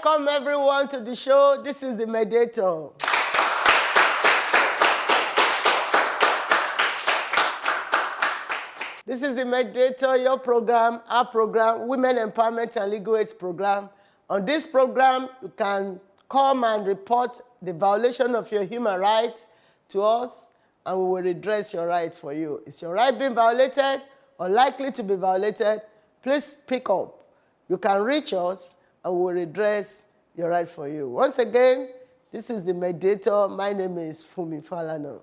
Welcome everyone to the show. This is the Mediator. This is the Mediator, your program, our program, Women Empowerment and Legal Aid program. On this program, you can come and report the violation of your human rights to us, and we will redress your right for you. Is your right being violated or likely to be violated? Please speak up. You can reach us, and we will redress your right for you. Once again, this is the Mediator. My name is Fumi Falana.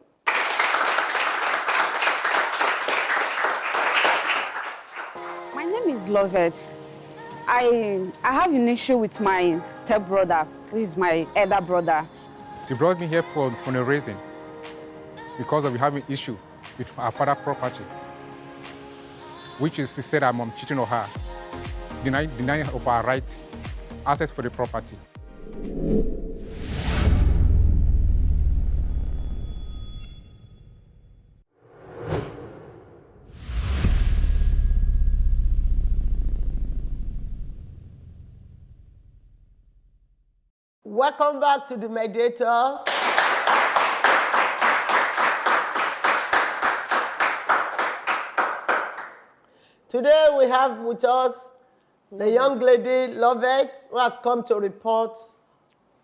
My name is Lovett. I have an issue with my stepbrother, who is my elder brother. He brought me here for a reason, because we have an issue with our father's property, which is he said I'm cheating on her, denying of our rights, access for the property. Welcome back to the Mediator. Today we have with us the young lady, Lovett, who has come to report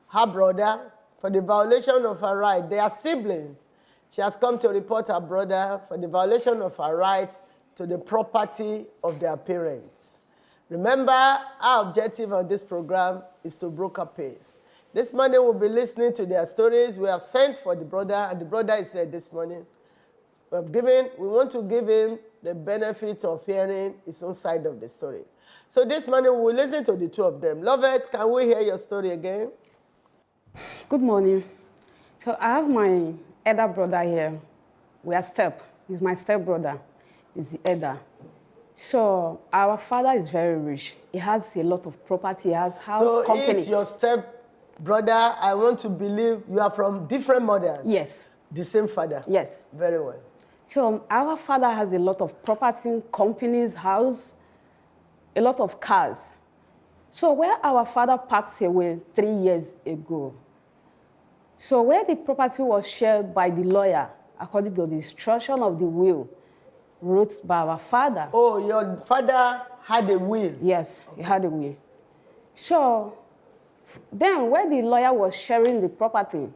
her brother for the violation of her right. They are siblings. She has come to report her brother for the violation of her rights to the property of their parents. Remember, our objective on this program is to broker peace. This morning we'll be listening to their stories. We have sent for the brother, and the brother is here this morning. We want to give him the benefit of hearing his own side of the story. So this morning we'll listen to the two of them. Lovett, can we hear your story again? Good morning. So I have my elder brother here. We are step. He's my stepbrother. He's the elder. So our father is very rich. He has a lot of property. He has house, company. So he's your stepbrother. I want to believe you are from different mothers. Yes. The same father. Yes. Very well. So our father has a lot of property, companies, house, a lot of cars. So where our father passed away 3 years ago, so where the property was shared by the lawyer, according to the instruction of the will, wrote by our father. Oh, your father had a will? Yes, he had a will. So then where the lawyer was sharing the property,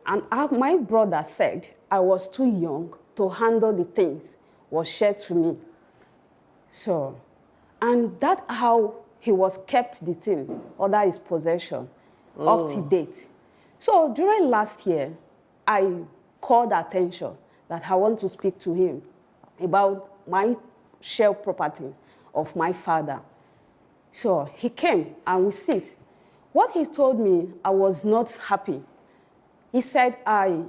and my brother said I was too young to handle the things, was shared to me. So, and that's how he was kept the thing under his possession up to date. So during last year, I called attention that I want to speak to him about my share property of my father. So he came and we sit. What he told me, I was not happy. He said, I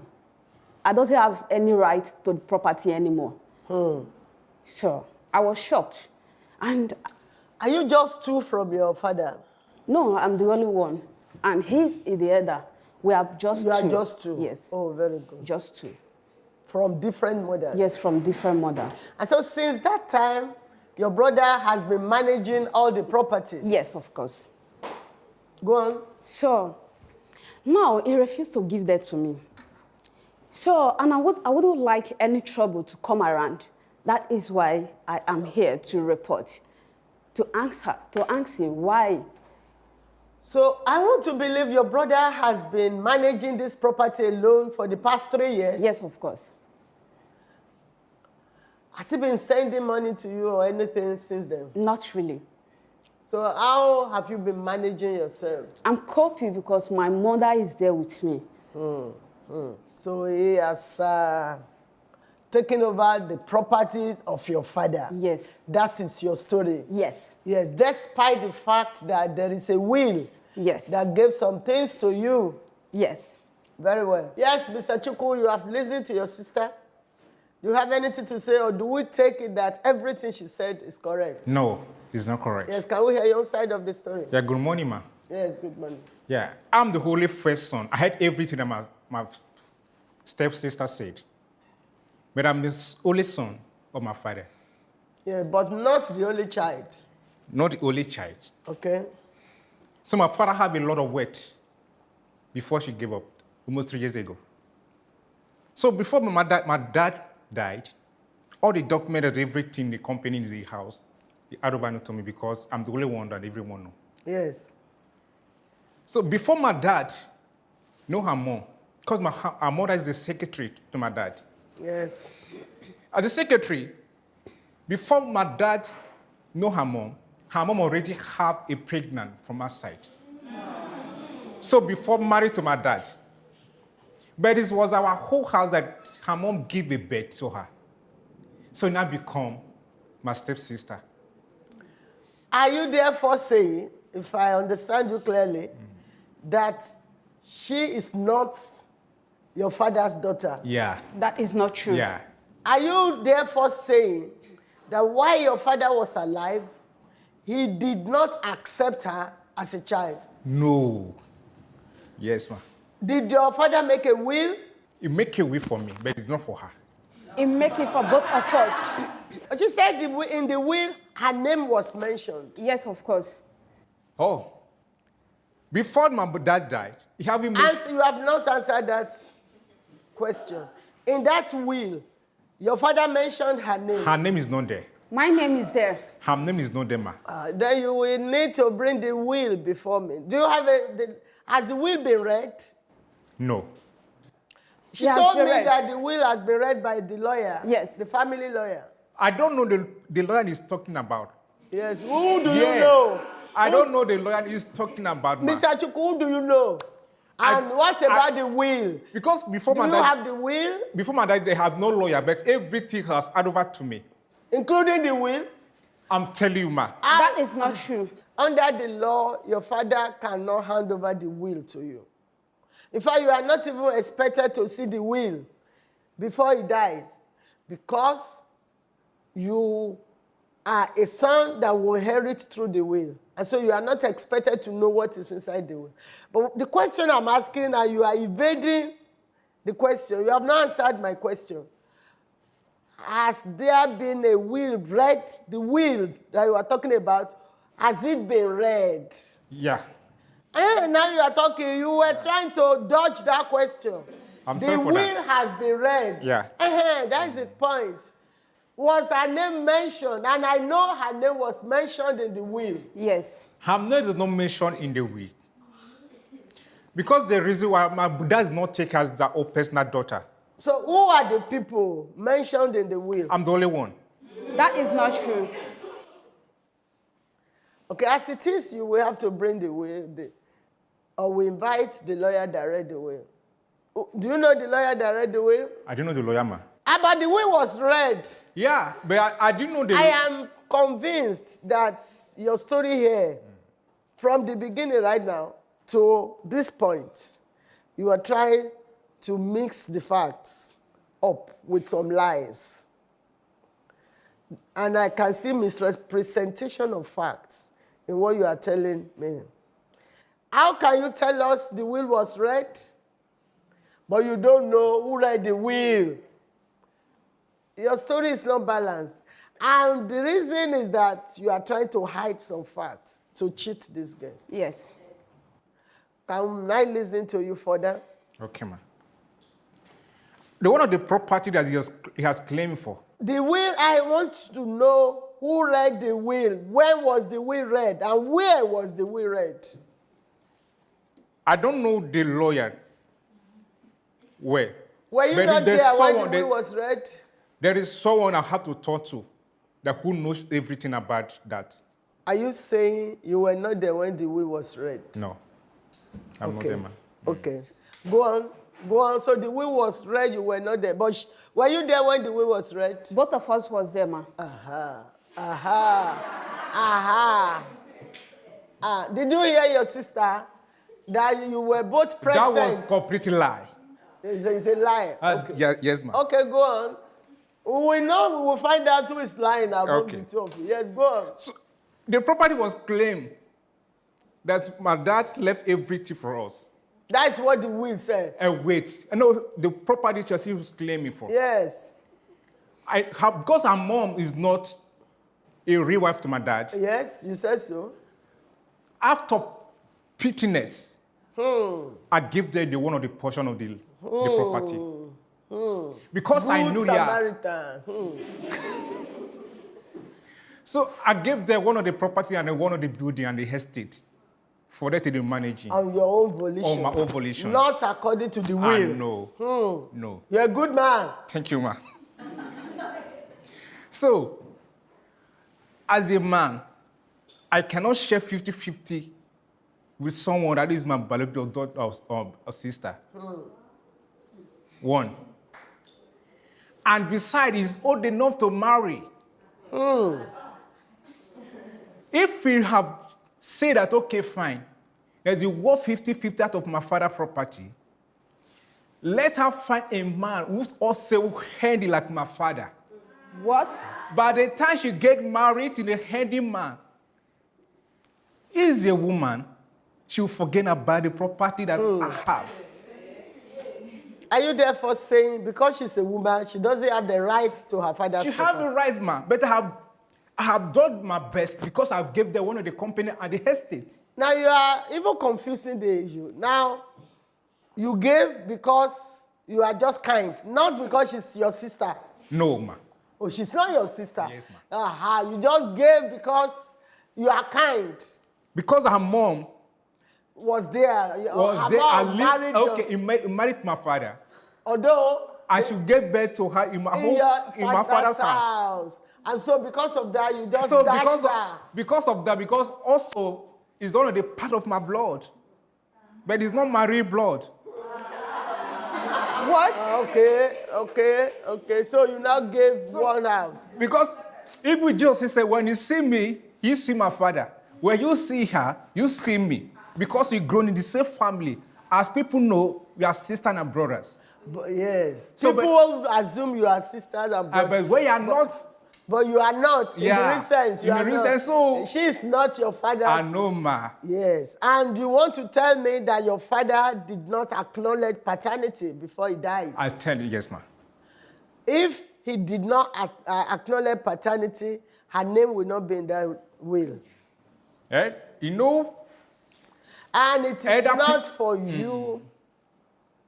don't have any right to the property anymore. So I was shocked. And are you just two from your father? No, I'm the only one. And he's the elder. We are just two. You are just two? Yes. Oh, very good. Just two. From different mothers? Yes, from different mothers. And so since that time, your brother has been managing all the properties? Yes, of course. Go on. So now he refused to give that to me. So, and I wouldn't like any trouble to come around. That is why I am here to report, to ask him why. So I want to believe your brother has been managing this property alone for the past 3 years? Yes, of course. Has he been sending money to you or anything since then? Not really. So how have you been managing yourself? I'm coping because my mother is there with me. So he has taken over the properties of your father? Yes. That is your story? Yes. Yes, despite the fact that there is a will? Yes. That gave some things to you? Yes. Very well. Yes, Mr. Chukwu, you have listened to your sister. Do you have anything to say, or do we take it that everything she said is correct? No, it's not correct. Yes, can we hear your side of the story? Yeah, good morning, ma. Yes, good morning. Yeah, I'm the only first son. I heard everything that my stepsister said. But I'm the only son of my father. Yeah, but not the only child. Not the only child. Okay. So my father had a lot of weight before she gave up, almost 3 years ago. So before my dad died, all the documents and everything, the company in the house, he had over to me because I'm the only one that everyone knows. Yes. So before my dad know her mom, because her mother is the secretary to my dad. Yes. As the secretary, before my dad know her mom already have a pregnant from her side. So before married to my dad, but it was our whole house that her mom gave a birth to her. So now become my stepsister. Are you therefore saying, if I understand you clearly, that she is not your father's daughter? Yeah. That is not true. Yeah. Are you therefore saying that while your father was alive, he did not accept her as a child? No. Yes, ma'am. Did your father make a will? He make a way for me, but it's not for her. It make it for both of us. But you said in the will, her name was mentioned. Yes, of course. Oh. Before my dad died, he haven't made... You have not answered that question. In that will, your father mentioned her name. Her name is not there. My name is there. Her name is not there, ma. Then you will need to bring the will before me. Do you have has the will been read? No. She It has told been me read. that the will has been read by the lawyer. Yes. The family lawyer. I don't know the lawyer he's talking about. Yes. Who do you Yeah. know? I don't know the lawyer he's talking about, ma. Mr. Chukwu, who do you know? And what about the will? Because before Do my you dad... have the will, Before my dad, they had no lawyer, but everything has handed over to me. including the will? I'm telling you, ma. That is not true. Under the law, your father cannot hand over the will to you. In fact, you are not even expected to see the will before he dies, because you are a son that will inherit through the will. And so you are not expected to know what is inside the will. But the question I'm asking, and you are evading the question, you have not answered my question. Has there been a will read? The will that you are talking about, has it been read? Yeah. Now you are talking, you were trying to dodge that question. I'm the sorry for will that. has been read. Yeah. That's the point. Was her name mentioned? And I know her name was mentioned in the will. Yes. Her name is not mentioned in the will. Because the reason why my dad does not take her as their own personal daughter. So who are the people mentioned in the will? I'm the only one. That is not true. Okay, as it is, you will have to bring the will, or we invite the lawyer that read the will. Do you know the lawyer that read the will? I didn't know the lawyer, man. But the will was read. Yeah, but I didn't know the... I am convinced that your story here, from the beginning right now to this point, you are trying to mix the facts up with some lies. And I can see misrepresentation of facts in what you are telling me. How can you tell us the will was read, but you don't know who read the will? Your story is not balanced. And the reason is that you are trying to hide some facts to cheat this girl. Yes. Can I listen to you further? Okay, man. The one of the property that he has claimed for. The will, I want to know who read the will, when was the will read, and where was the will read? I don't know the lawyer. Where? Were you But not there's there when the someone will was read? There is someone I have to talk to that who knows everything about that. Are you saying you were not there when the will was read? No. I'm not Okay. there, man. Okay. Go on. Go on. So the will was read, you were not there. But were you there when the will was read? Both of us was there, ma. Did you hear your sister that you were both present? That was complete lie. It's a lie. Okay. Yeah, yes, ma'am. Okay, go on. We know, we will find out who is lying among Okay. the two of you. Yes, go on. So the property was claimed that my dad left everything for us. That's what the will said. And wait, I know the property Chelsea was claiming for. Yes. Because her mom is not a real wife to my dad. Yes, you said so. After pettiness, I give them the one of the portion of the property. Because Good I knew they are. Samaritan. So I gave them one of the property and one of the building and the estate for them to be managing. On your own volition. On my own volition. Not according to the will. No. No. You're a good man. Thank you, ma. So, as a man, I cannot share 50-50 with someone that is my biological daughter or sister. One. And besides, he's old enough to marry. If we have said that, okay, fine, that you worth 50-50 out of my father's property, let her find a man who's also handy like my father. What? By the time she get married to the handy man, he's a woman, she'll forget about the property that I have. Are you therefore saying because she's a woman, she doesn't have the right to her father's She property? have the right, man, but I have done my best because I gave them one of the company and the estate. Now you are even confusing the issue. Now, you gave because you are just kind, not because she's your sister. No, ma. Oh, she's not your sister. Yes, ma'am. You just gave because you are kind. Because her mom Was there. was there mom and married okay, your, he married my father. although I should give birth to her in my in home, your in my father's house. house. And so because of that, you just So dashed because her. because also it's already part of my blood, but it's not my real blood. What? Okay. So you now gave one house. Because even Jesus said, when you see me, you see my father. When you see her, you see me. Because we grown in the same family. As people know, we are sisters and brothers. But yes. So, People will assume you are sisters and brothers. But we are not. But you are not. In the real sense, you in are the real not. sense, so She is not your father's. I know, ma. Yes. And you want to tell me that your father did not acknowledge paternity before he died? I tell you, yes, ma. If he did not acknowledge paternity, her name will not be in that will. Eh? You know, And it is Either not for you.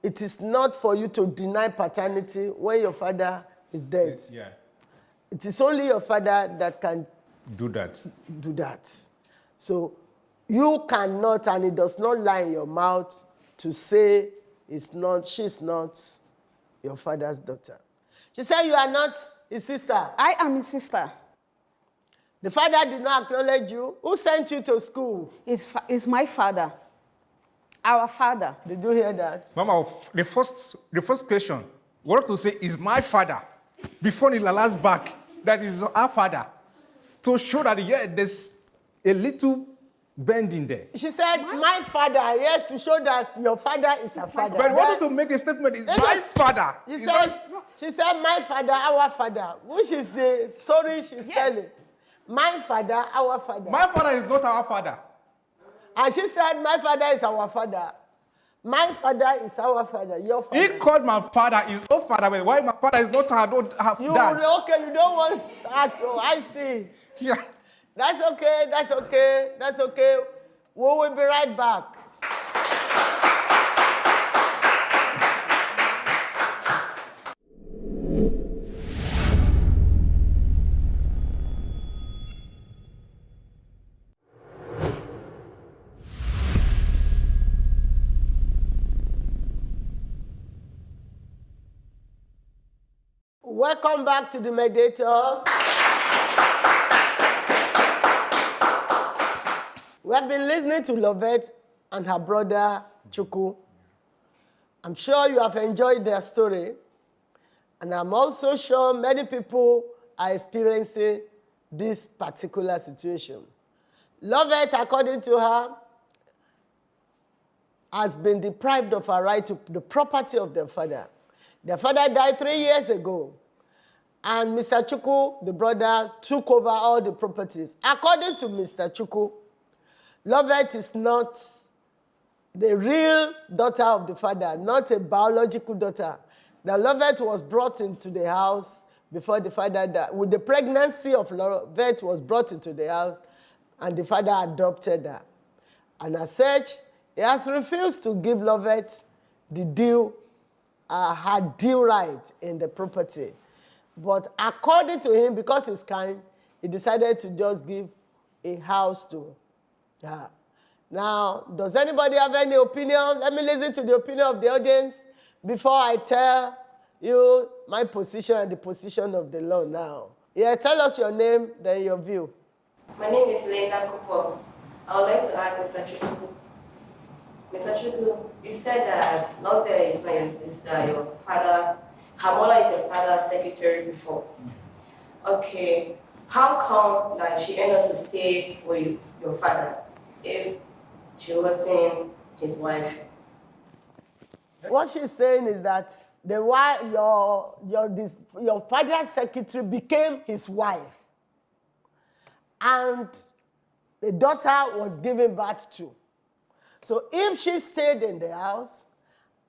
It is not for you to deny paternity when your father is dead. yeah, It is only your father that can do that. do that. So you cannot, and it does not lie in your mouth to say she's not your father's daughter. She said you are not his sister. I am his sister. The father did not acknowledge you. Who sent you to school? It's my father. Our father. Did you hear that? Mama, the first question, what to say is my father. Before the last back, that is our father. To show that, yeah, there's a little bend in there. She said, my father. Yes, to show that your father is her father. But I wanted to make a statement, is my father. She said, my father, our father, which is the story she's telling. My father, our father. My father is not our father. And she said, my father is our father. My father is our father, your father. He called my father his own father, but why my father is not her dad? Okay, you don't want that. Oh, I see. Yeah. That's okay. We will be right back. Welcome back to the Mediator. We have been listening to Lovette and her brother Chukwu. I'm sure you have enjoyed their story. And I'm also sure many people are experiencing this particular situation. Lovette, according to her, has been deprived of her right to the property of their father. Their father died 3 years ago. And Mr. Chukwu, the brother, took over all the properties. According to Mr. Chukwu, Lovette is not the real daughter of the father, not a biological daughter. The Lovette was brought into the house before the father died. With the pregnancy of Lovette was brought into the house, and the father adopted her. And as such, he has refused to give Lovett the due, her due right in the property. But according to him, because he's kind, he decided to just give a house to her. Now, does anybody have any opinion? Let me listen to the opinion of the audience before I tell you my position and the position of the law now. Yeah, tell us your name, then your view. My name is Linda Kupo. I would like to ask Mr. Chuku. Mr. Chuku, you said that Lotte is not your sister, your father, her mother is your father's secretary before. Okay, how come that she ended up to stay with your father if she wasn't his wife? What she's saying is that the wife, your father's secretary became his wife. And the daughter was given birth to. So if she stayed in the house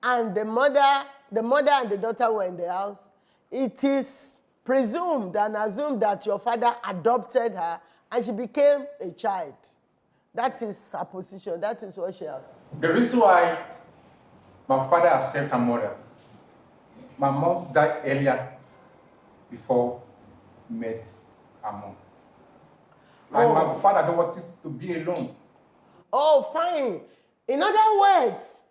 and the mother and the daughter were in the house, it is presumed and assumed that your father adopted her and she became a child. That is her position. That is what she has. The reason why my father accepted her mother, my mom died earlier before he met her mom. And my father don't want us to be alone. Oh, fine. In other words,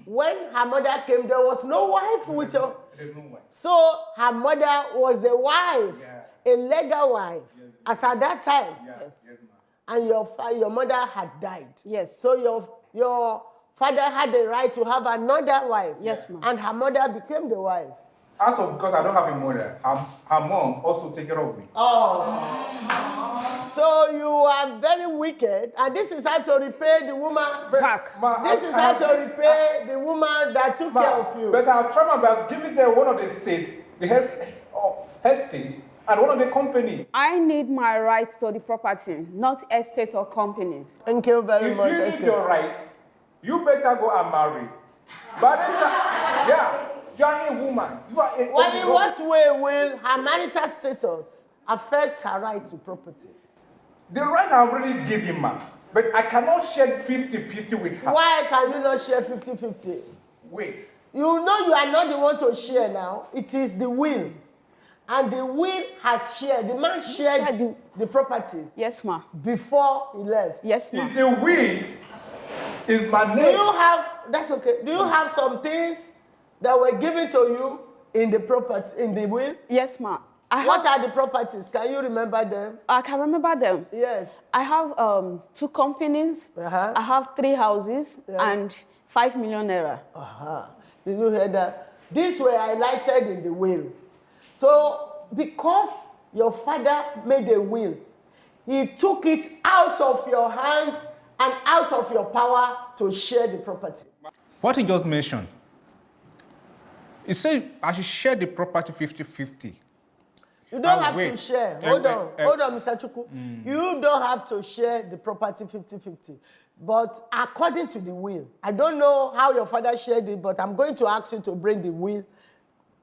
when her mother came, there was no wife with her. There's no wife. So her mother was a wife, a legal wife, as at that time. Yes, ma'am. And your mother had died. Yes. So your father had the right to have another wife. Yes, ma'am. And her mother became the wife. Because I don't have a mother, her mom also take care of me. Oh. So you are very wicked, and this is how to repay the woman. Back. This is how to repay the woman that took care of you. But I'll try my best, giving them one of the states, the head state, and one of the company. I need my right to the property, not estate or companies. Thank you very much. If you need your rights, you better go and marry. But you are a woman. You are a Well, in what way will her marital status affect her right to property? The right I already give him, man. But I cannot share 50-50 with her. Why can you not share 50-50? Wait. You know you are not the one to share now. It is the will. And the will has shared. The man shared the properties. Yes, ma'am. Before he left. Yes, ma'am. Is the will is my name. Do you have, that's okay. Do you have some things that were given to you in the property, in the will? Yes, ma'am. What are the properties? Can you remember them? I can remember them. Yes. I have 2 companies. I have 3 houses and 5 million naira. Did you hear that? These were highlighted in the will. So, because your father made a will, he took it out of your hand and out of your power to share the property. What he just mentioned, he said I should share the property 50-50. You don't have to share. Hold on, Mr. Chuku. You don't have to share the property 50-50. But according to the will, I don't know how your father shared it, but I'm going to ask you to bring the will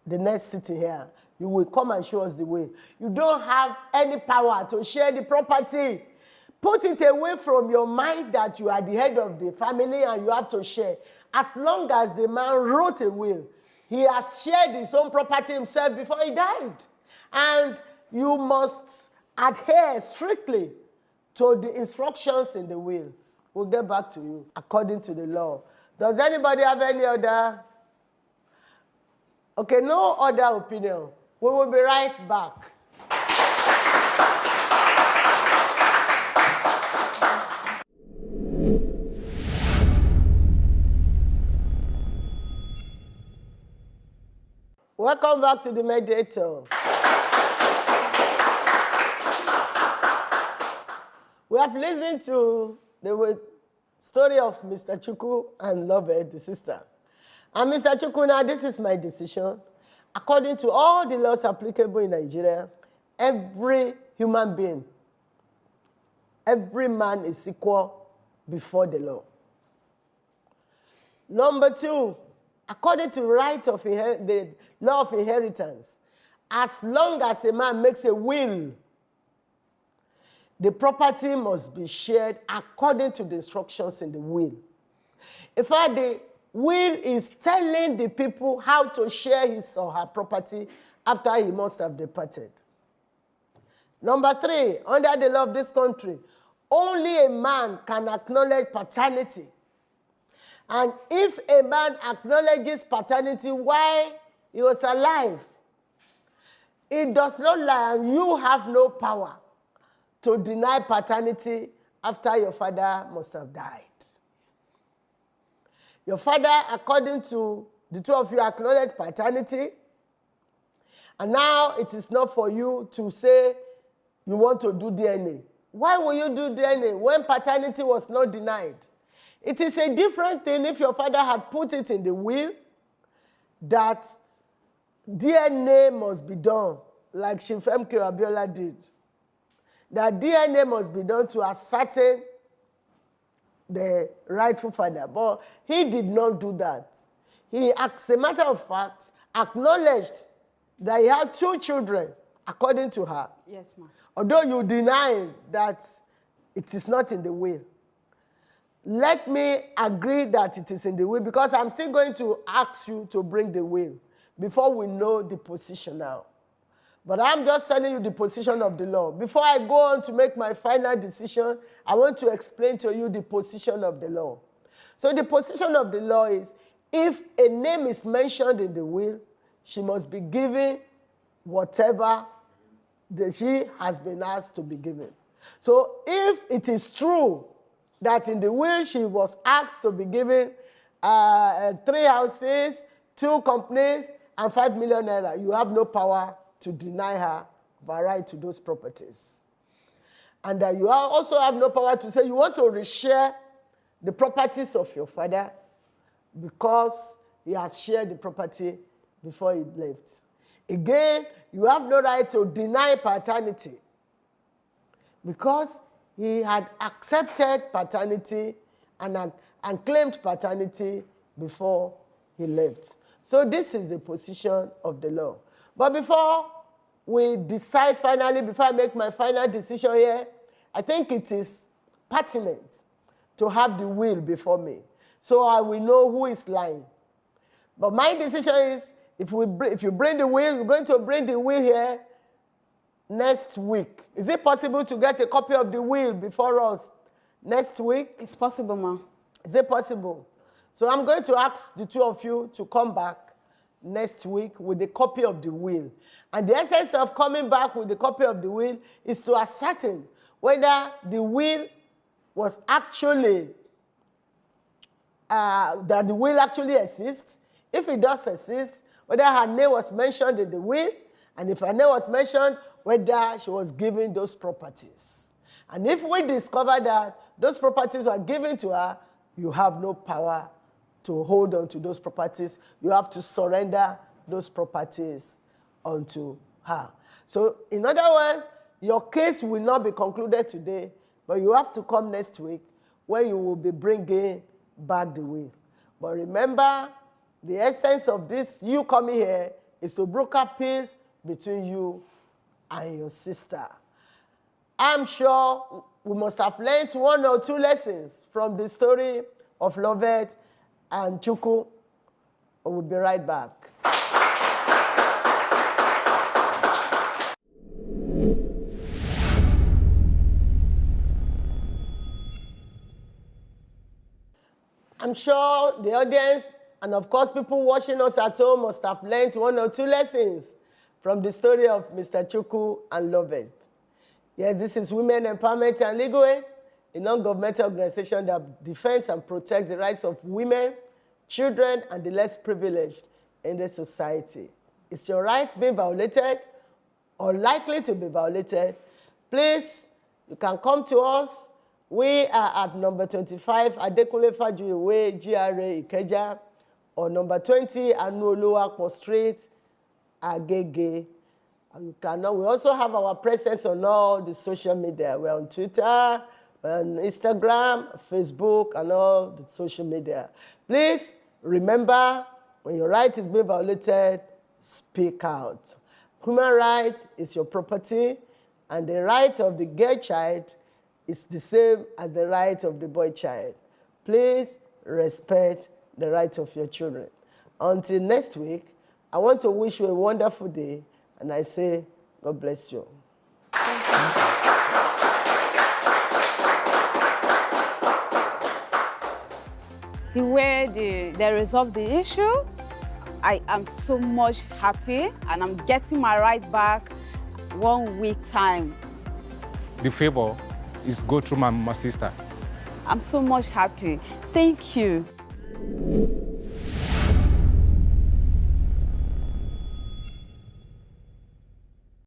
the next sitting here. You will come and show us the will. You don't have any power to share the property. Put it away from your mind that you are the head of the family and you have to share. As long as the man wrote a will, he has shared his own property himself before he died. And you must adhere strictly to the instructions in the will. We'll get back to you according to the law. Does anybody have any other? Okay, no other opinion. We will be right back. Welcome back to the Mediator. We have listened to the story of Mr. Chuku and Lovett, the sister. And Mr. Chuku, now this is my decision. According to all the laws applicable in Nigeria, every human being, every man is equal before the law. Number 2, according to the law of inheritance, as long as a man makes a will, the property must be shared according to the instructions in the will. In fact, the will is telling the people how to share his or her property after he must have departed. Number 3, under the law of this country, only a man can acknowledge paternity. And if a man acknowledges paternity while he was alive, it does not lie, and you have no power to deny paternity after your father must have died. Your father, according to the two of you, acknowledge paternity, and now it is not for you to say you want to do DNA. Why will you do DNA when paternity was not denied? It is a different thing if your father had put it in the will that DNA must be done, like Shimfemke Abiola did. That DNA must be done to ascertain the rightful father. But he did not do that. He, as a matter of fact, acknowledged that he had 2 children, according to her. Yes, ma'am. Although you deny that it is not in the will. Let me agree that it is in the will, because I'm still going to ask you to bring the will before we know the position now. But I'm just telling you the position of the law. Before I go on to make my final decision, I want to explain to you the position of the law. So the position of the law is, if a name is mentioned in the will, she must be given whatever that she has been asked to be given. So if it is true that in the will she was asked to be given 3 houses, 2 companies, and 5 million naira, you have no power to deny her the right to those properties. And you also have no power to say you want to reshare the properties of your father because he has shared the property before he left. Again, you have no right to deny paternity because he had accepted paternity and claimed paternity before he left. So this is the position of the law. But before we decide finally, before I make my final decision here, I think it is pertinent to have the will before me, so I will know who is lying. But my decision is, if you bring the will, we're going to bring the will here next week. Is it possible to get a copy of the will before us next week? It's possible, ma'am. Is it possible? So I'm going to ask the 2 of you to come back next week with a copy of the will. And the essence of coming back with the copy of the will is to ascertain whether the will was actually, that the will actually exists. If it does exist, whether her name was mentioned in the will, and if her name was mentioned, whether she was given those properties. And if we discover that those properties were given to her, you have no power to hold on to those properties. You have to surrender those properties unto her. So, in other words, your case will not be concluded today, but you have to come next week when you will be bringing back the will. But remember, the essence of this, you coming here, is to broker peace between you and your sister. I'm sure we must have learned 1 or 2 lessons from the story of Lovett and Chukwu. We'll be right back. I'm sure the audience, and of course people watching us at home, must have learned 1 or 2 lessons from the story of Mr. Chukwu and Lovett. Yes, this is Women Empowerment and Legal Aid, a non-governmental organization that defends and protects the rights of women, children, and the less privileged in the society. Is your right being violated or likely to be violated? Please, you can come to us. We are at number 25 Adekunle Fajuyi Way, GRA Ikeja, or number 20 Anuoluwapo Street, Agege. We also have our presence on all the social media. We're on Twitter, on Instagram, Facebook, and all the social media. Please remember, when your right is being violated, speak out. Human rights is your property, And the right of the girl child is the same as the right of the boy child. Please respect the right of your children. Until next week, I want to wish you a wonderful day, and I say, God bless you. The way they resolve the issue, I am so much happy, and I'm getting my right back 1 week time. The favor is go through my sister. I'm so much happy. Thank you.